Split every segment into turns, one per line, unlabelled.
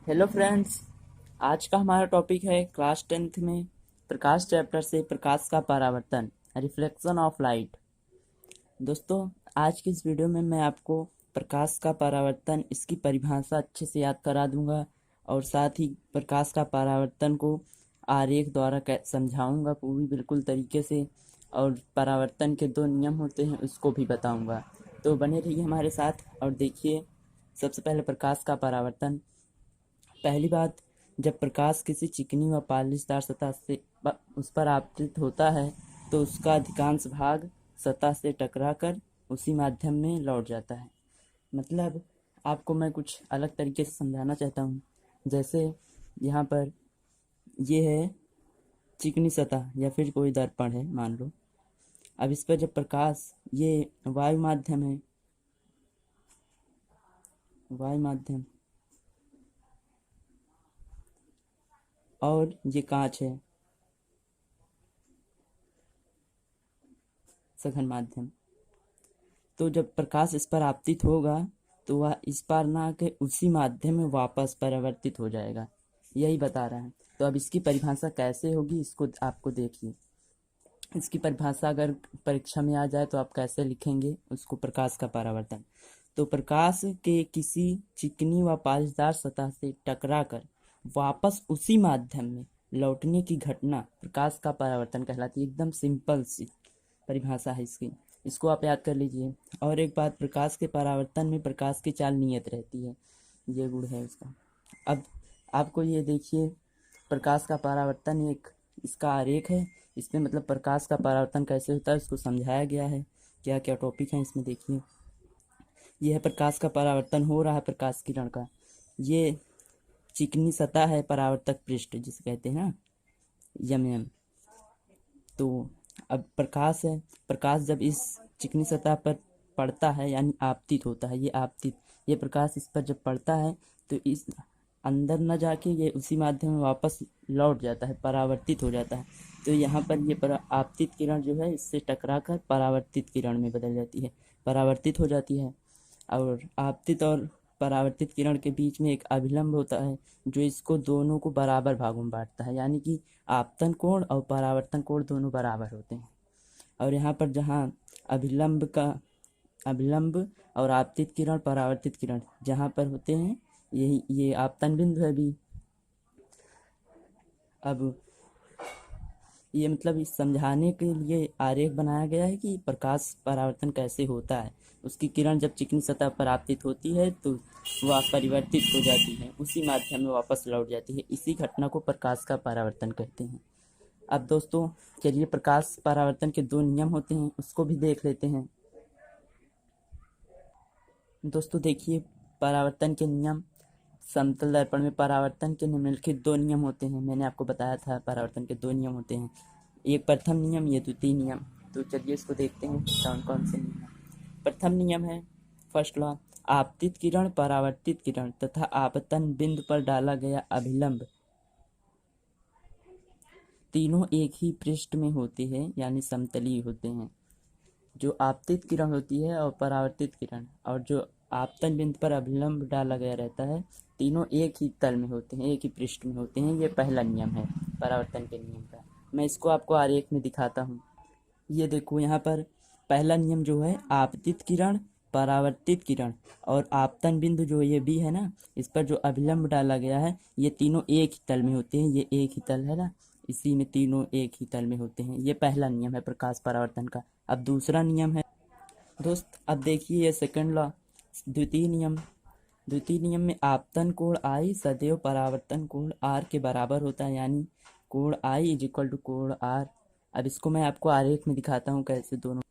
Hello friends. आज का हमारा टॉपिक है क्लास 10th में प्रकाश चैप्टर से प्रकाश का परावर्तन, रिफ्लेक्शन ऑफ लाइट। दोस्तों, आज की इस वीडियो में मैं आपको प्रकाश का परावर्तन, इसकी परिभाषा अच्छे से याद करा दूंगा और साथ ही प्रकाश का परावर्तन को आरेख द्वारा समझाऊंगा पूरी बिल्कुल तरीके से, और परावर्तन के दो नियम होते हैं उसको भी बताऊंगा। तो बने रहिए हमारे साथ और देखिए। सबसे पहले प्रकाश का परावर्तन। पहली बात, जब प्रकाश किसी चिकनी व पालिशदार सतह से उस पर आपतित होता है तो उसका अधिकांश भाग सतह से टकराकर उसी माध्यम में लौट जाता है। मतलब आपको मैं कुछ अलग तरीके से समझाना चाहता हूँ। जैसे यहाँ पर ये है चिकनी सतह या फिर कोई दर्पण है मान लो। अब इस पर जब प्रकाश, ये वायु माध्यम है, वायु माध्यम, और ये कांच है, सघन माध्यम। तो जब प्रकाश इस पर आपतित होगा तो वह इस पार ना आके उसी माध्यम में वापस परावर्तित हो जाएगा, यही बता रहा है। तो अब इसकी परिभाषा कैसे होगी इसको आपको देखिए। इसकी परिभाषा अगर परीक्षा में आ जाए तो आप कैसे लिखेंगे उसको, प्रकाश का परावर्तन। तो प्रकाश के किसी चिकनी व पालिशदार सतह से टकराकर वापस उसी माध्यम में लौटने की घटना प्रकाश का परावर्तन कहलाती है। एकदम सिंपल सी परिभाषा है इसकी, इसको आप याद कर लीजिए। और एक बात, प्रकाश के परावर्तन में प्रकाश की चाल नियत रहती है, ये गुण है इसका। अब आपको ये देखिए, प्रकाश का परावर्तन एक इसका आरेख है। इसमें मतलब प्रकाश का परावर्तन कैसे होता है उसको समझाया गया है। क्या क्या टॉपिक है इसमें देखिए। यह है प्रकाश का परावर्तन हो रहा है प्रकाश किरण का। ये चिकनी सतह है, परावर्तक पृष्ठ जिसे कहते हैं ना, यम। तो अब प्रकाश है, प्रकाश जब इस चिकनी सतह पर पड़ता है यानी आपतित होता है, ये आपतित, ये प्रकाश इस पर जब पड़ता है तो इस अंदर न जाके ये उसी माध्यम में वापस लौट जाता है, परावर्तित हो जाता है। तो यहाँ पर ये आपतित किरण जो है इससे टकराकर परावर्तित किरण में बदल जाती है, परावर्तित हो जाती है। और आपतित और परावर्तित किरण के बीच में एक अभिलंब होता है जो इसको दोनों को बराबर भागों में बांटता है, यानी कि आपतन कोण और परावर्तन कोण दोनों बराबर होते हैं। और यहाँ पर जहाँ अभिलंब और आपतित किरण, परावर्तित किरण जहाँ पर होते हैं, यही ये आपतन बिंदु है भी। अब ये मतलब इस समझाने के लिए आरेख बनाया गया है कि प्रकाश परावर्तन कैसे होता है। उसकी किरण जब चिकनी सतह पर आपतित होती है तो वह परिवर्तित हो जाती है, उसी माध्यम में वापस लौट जाती है। इसी घटना को प्रकाश का परावर्तन कहते हैं। अब दोस्तों चलिए, प्रकाश परावर्तन के दो नियम होते हैं उसको भी देख लेते हैं। दोस्तों देखिए, परावर्तन के नियम। समतल दर्पण में परावर्तन के निम्नलिखित दो नियम होते हैं। मैंने आपको बताया था परावर्तन के दो नियम होते हैं, एक प्रथम नियम, ये द्वितीय नियम। तो चलिए इसको देखते हैं कौन कौन से नियम हैं। प्रथम नियम है, फर्स्ट लॉ, आपतित किरण, परावर्तित किरण तथा आपतन बिंदु पर डाला गया अभिलंब तीनों एक ही पृष्ठ में होते हैं, यानी समतलीय होते हैं। जो आपतित किरण होती है और परावर्तित किरण और जो आपतन बिंदु पर अभिलंब डाला गया रहता है, तीनों एक ही तल में होते हैं, एक ही पृष्ठ में होते हैं। ये पहला नियम है परावर्तन के नियम का। मैं इसको आपको आरेख में दिखाता हूँ। ये देखो, यहाँ पर पहला नियम जो है, आपतित किरण, परावर्तित किरण और आपतन बिंदु जो ये भी है ना, इस पर जो अभिलंब डाला गया है, ये तीनों एक ही तल में होते हैं। ये एक ही तल है ना, इसी में तीनों एक ही तल में होते हैं। ये पहला नियम है प्रकाश परावर्तन का। अब दूसरा नियम है दोस्त, अब देखिए ये सेकंड लॉ, द्वितीय नियम। द्वितीय नियम में आपतन कोण आई सदैव परावर्तन कोण आर के बराबर होता है, यानी कोण आई इज इक्वल टू कोण आर। अब इसको मैं आपको आरेख में दिखाता हूँ कैसे दोनों।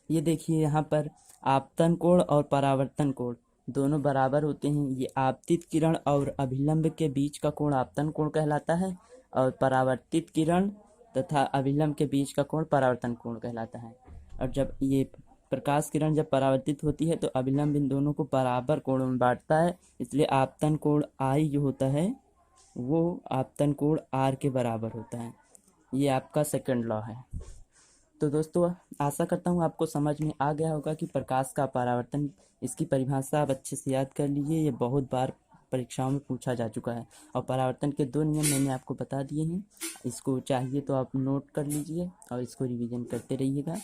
ये देखिए, यहाँ पर आपतन कोण और परावर्तन कोण दोनों बराबर होते हैं। ये आपतित किरण और अभिलंब के बीच का कोण आपतन कोण कहलाता है, और परावर्तित किरण तथा अभिलंब के बीच का कोण परावर्तन कोण कहलाता है। और जब ये प्रकाश किरण जब परावर्तित होती है तो अभिलंब इन दोनों को बराबर कोणों में बांटता है, इसलिए आपतन कोण आई जो होता है वो आपतन कोण आर के बराबर होता है। ये आपका सेकंड लॉ है। तो दोस्तों, आशा करता हूँ आपको समझ में आ गया होगा कि प्रकाश का परावर्तन, इसकी परिभाषा आप अच्छे से याद कर लीजिए। ये बहुत बार परीक्षाओं में पूछा जा चुका है। और परावर्तन के 2 नियम मैंने आपको बता दिए हैं, इसको चाहिए तो आप नोट कर लीजिए और इसको रिवीजन करते रहिएगा।